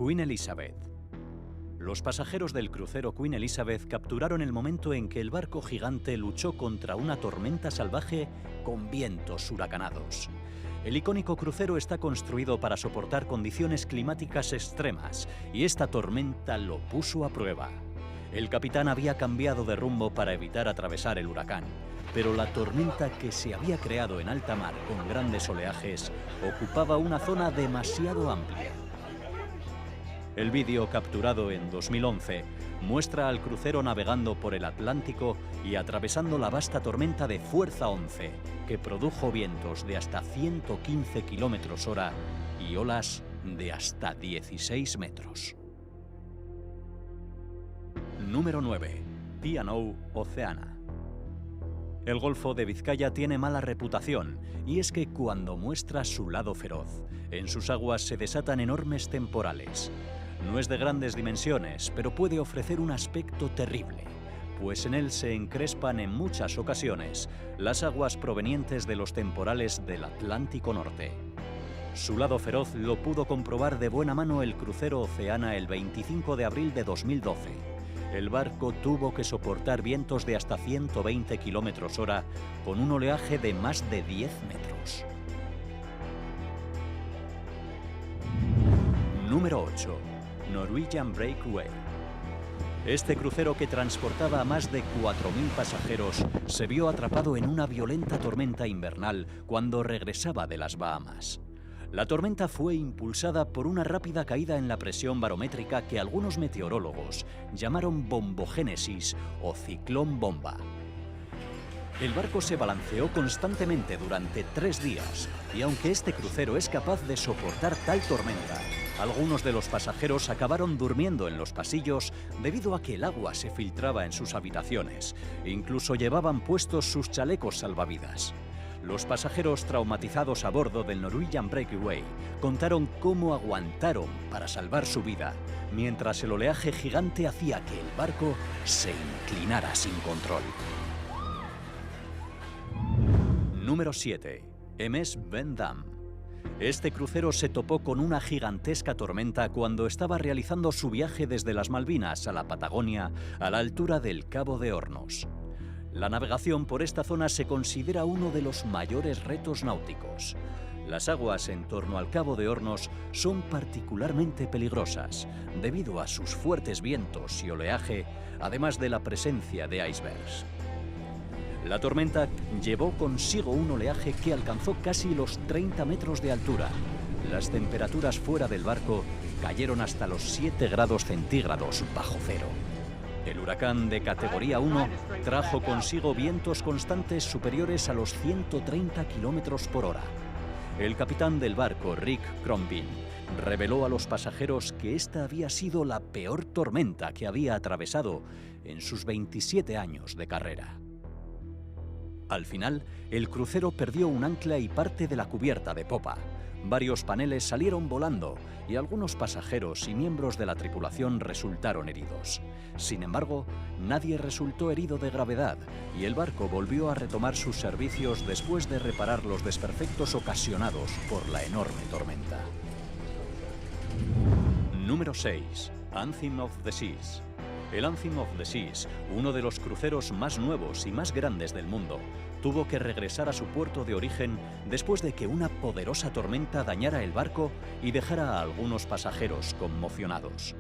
Queen Elizabeth. Los pasajeros del crucero Queen Elizabeth capturaron el momento en que el barco gigante luchó contra una tormenta salvaje con vientos huracanados. El icónico crucero está construido para soportar condiciones climáticas extremas y esta tormenta lo puso a prueba. El capitán había cambiado de rumbo para evitar atravesar el huracán, pero la tormenta que se había creado en alta mar con grandes oleajes ocupaba una zona demasiado amplia. El vídeo, capturado en 2011, muestra al crucero navegando por el Atlántico y atravesando la vasta tormenta de fuerza 11, que produjo vientos de hasta 115 km/h y olas de hasta 16 metros. Número 9. P&O Oceana. El Golfo de Vizcaya tiene mala reputación, y es que cuando muestra su lado feroz, en sus aguas se desatan enormes temporales. No es de grandes dimensiones, pero puede ofrecer un aspecto terrible, pues en él se encrespan en muchas ocasiones las aguas provenientes de los temporales del Atlántico Norte. Su lado feroz lo pudo comprobar de buena mano el crucero Oceana el 25 de abril de 2012. El barco tuvo que soportar vientos de hasta 120 km/h con un oleaje de más de 10 metros. Número 8. Norwegian Breakaway. Este crucero, que transportaba a más de 4.000 pasajeros, se vio atrapado en una violenta tormenta invernal cuando regresaba de las Bahamas. La tormenta fue impulsada por una rápida caída en la presión barométrica que algunos meteorólogos llamaron bombogénesis o ciclón bomba. El barco se balanceó constantemente durante 3 días, y aunque este crucero es capaz de soportar tal tormenta, algunos de los pasajeros acabaron durmiendo en los pasillos debido a que el agua se filtraba en sus habitaciones. Incluso llevaban puestos sus chalecos salvavidas. Los pasajeros traumatizados a bordo del Norwegian Breakaway contaron cómo aguantaron para salvar su vida, mientras el oleaje gigante hacía que el barco se inclinara sin control. Número 7. MS Vendam. Este crucero se topó con una gigantesca tormenta cuando estaba realizando su viaje desde las Malvinas a la Patagonia a la altura del Cabo de Hornos. La navegación por esta zona se considera uno de los mayores retos náuticos. Las aguas en torno al Cabo de Hornos son particularmente peligrosas debido a sus fuertes vientos y oleaje, además de la presencia de icebergs. La tormenta llevó consigo un oleaje que alcanzó casi los 30 metros de altura. Las temperaturas fuera del barco cayeron hasta los 7 grados centígrados bajo cero. El huracán de categoría 1 trajo consigo vientos constantes superiores a los 130 km/h. El capitán del barco, Rick Crombin, reveló a los pasajeros que esta había sido la peor tormenta que había atravesado en sus 27 años de carrera. Al final, el crucero perdió un ancla y parte de la cubierta de popa. Varios paneles salieron volando y algunos pasajeros y miembros de la tripulación resultaron heridos. Sin embargo, nadie resultó herido de gravedad y el barco volvió a retomar sus servicios después de reparar los desperfectos ocasionados por la enorme tormenta. Número 6. Anthem of the Seas. El Anthem of the Seas, uno de los cruceros más nuevos y más grandes del mundo, tuvo que regresar a su puerto de origen después de que una poderosa tormenta dañara el barco y dejara a algunos pasajeros conmocionados.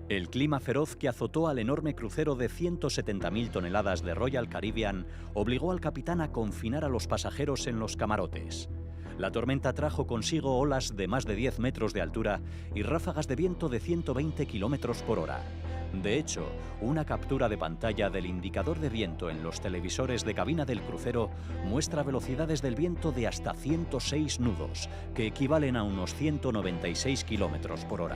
El clima feroz que azotó al enorme crucero de 170.000 toneladas de Royal Caribbean obligó al capitán a confinar a los pasajeros en los camarotes. La tormenta trajo consigo olas de más de 10 metros de altura y ráfagas de viento de 120 km/h. De hecho, una captura de pantalla del indicador de viento en los televisores de cabina del crucero muestra velocidades del viento de hasta 106 nudos, que equivalen a unos 196 km/h.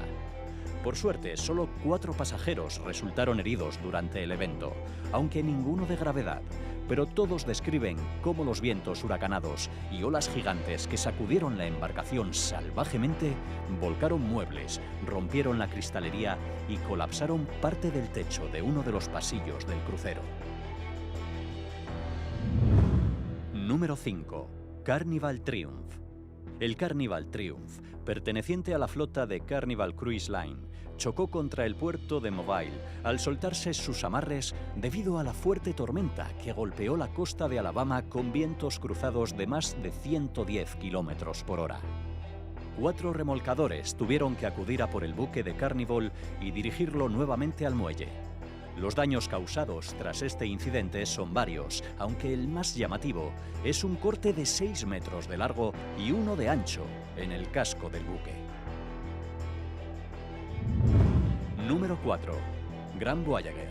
Por suerte, solo 4 pasajeros resultaron heridos durante el evento, aunque ninguno de gravedad, pero todos describen cómo los vientos huracanados y olas gigantes que sacudieron la embarcación salvajemente volcaron muebles, rompieron la cristalería y colapsaron parte del techo de uno de los pasillos del crucero. Número 5. Carnival Triumph. El Carnival Triumph, perteneciente a la flota de Carnival Cruise Line, chocó contra el puerto de Mobile al soltarse sus amarres debido a la fuerte tormenta que golpeó la costa de Alabama con vientos cruzados de más de 110 kilómetros por hora. 4 remolcadores tuvieron que acudir a por el buque de Carnival y dirigirlo nuevamente al muelle. Los daños causados tras este incidente son varios, aunque el más llamativo es un corte de 6 metros de largo y 1 de ancho en el casco del buque. Número 4. Gran Voyager.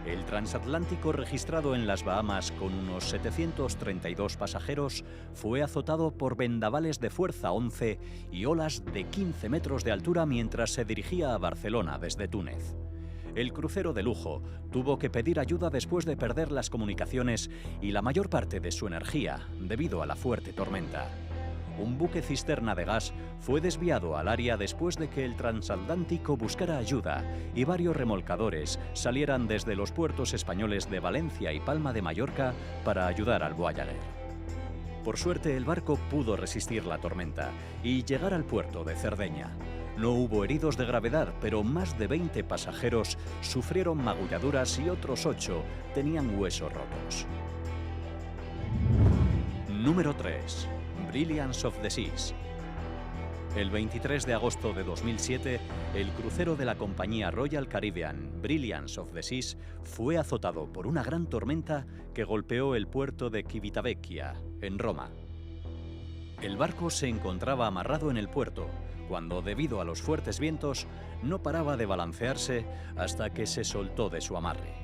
El transatlántico registrado en las Bahamas con unos 732 pasajeros fue azotado por vendavales de fuerza 11 y olas de 15 metros de altura mientras se dirigía a Barcelona desde Túnez. El crucero de lujo tuvo que pedir ayuda después de perder las comunicaciones y la mayor parte de su energía debido a la fuerte tormenta. Un buque cisterna de gas fue desviado al área después de que el transatlántico buscara ayuda y varios remolcadores salieran desde los puertos españoles de Valencia y Palma de Mallorca para ayudar al Voyager. Por suerte, el barco pudo resistir la tormenta y llegar al puerto de Cerdeña. No hubo heridos de gravedad, pero más de 20 pasajeros sufrieron magulladuras y otros 8 tenían huesos rotos. Número 3. Brilliance of the Seas. El 23 de agosto de 2007, el crucero de la compañía Royal Caribbean, Brilliance of the Seas, fue azotado por una gran tormenta que golpeó el puerto de Civitavecchia, en Roma. El barco se encontraba amarrado en el puerto, cuando, debido a los fuertes vientos, no paraba de balancearse hasta que se soltó de su amarre.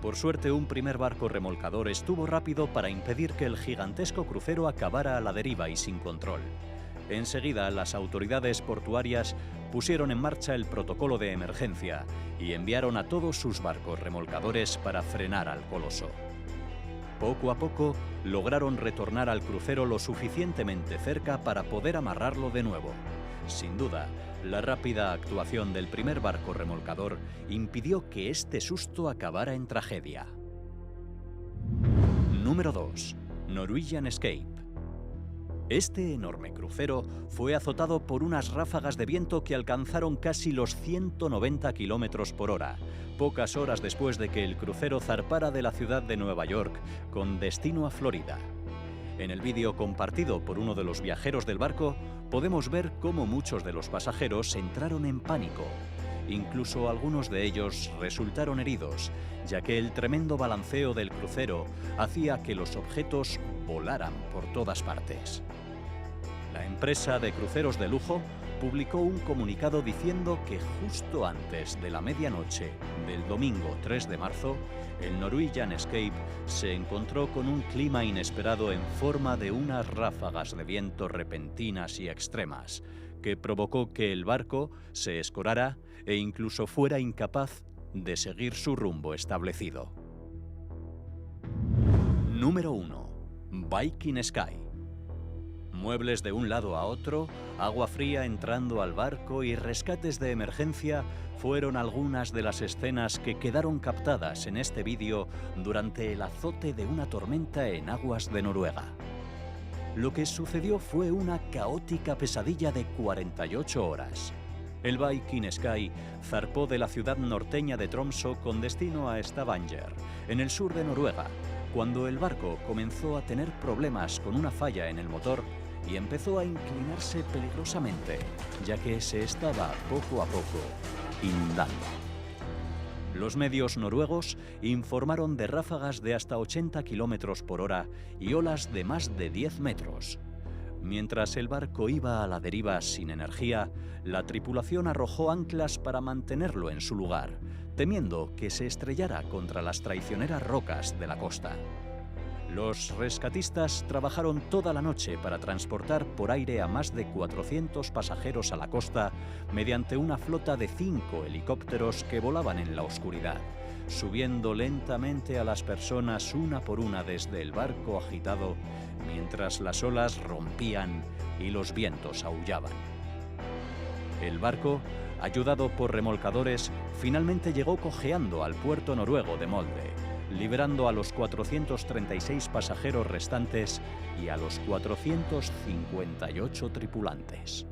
Por suerte, un primer barco remolcador estuvo rápido para impedir que el gigantesco crucero acabara a la deriva y sin control. Enseguida, las autoridades portuarias pusieron en marcha el protocolo de emergencia y enviaron a todos sus barcos remolcadores para frenar al coloso. Poco a poco, lograron retornar al crucero lo suficientemente cerca para poder amarrarlo de nuevo. Sin duda, la rápida actuación del primer barco remolcador impidió que este susto acabara en tragedia. Número 2. Norwegian Escape. Este enorme crucero fue azotado por unas ráfagas de viento que alcanzaron casi los 190 kilómetros por hora, pocas horas después de que el crucero zarpara de la ciudad de Nueva York con destino a Florida. En el vídeo compartido por uno de los viajeros del barco, podemos ver cómo muchos de los pasajeros entraron en pánico. Incluso algunos de ellos resultaron heridos, ya que el tremendo balanceo del crucero hacía que los objetos volaran por todas partes. La empresa de cruceros de lujo publicó un comunicado diciendo que justo antes de la medianoche del domingo 3 de marzo, el Norwegian Escape se encontró con un clima inesperado en forma de unas ráfagas de viento repentinas y extremas, que provocó que el barco se escorara e incluso fuera incapaz de seguir su rumbo establecido. Número 1. Viking Sky. Muebles de un lado a otro, agua fría entrando al barco y rescates de emergencia fueron algunas de las escenas que quedaron captadas en este vídeo durante el azote de una tormenta en aguas de Noruega. Lo que sucedió fue una caótica pesadilla de 48 horas. El Viking Sky zarpó de la ciudad norteña de Tromsø con destino a Stavanger, en el sur de Noruega, cuando el barco comenzó a tener problemas con una falla en el motor y empezó a inclinarse peligrosamente, ya que se estaba poco a poco inundando. Los medios noruegos informaron de ráfagas de hasta 80 kilómetros por hora y olas de más de 10 metros. Mientras el barco iba a la deriva sin energía, la tripulación arrojó anclas para mantenerlo en su lugar, temiendo que se estrellara contra las traicioneras rocas de la costa. Los rescatistas trabajaron toda la noche para transportar por aire a más de 400 pasajeros a la costa mediante una flota de 5 helicópteros que volaban en la oscuridad, subiendo lentamente a las personas una por una desde el barco agitado mientras las olas rompían y los vientos aullaban. El barco, ayudado por remolcadores, finalmente llegó cojeando al puerto noruego de Molde, liberando a los 436 pasajeros restantes y a los 458 tripulantes.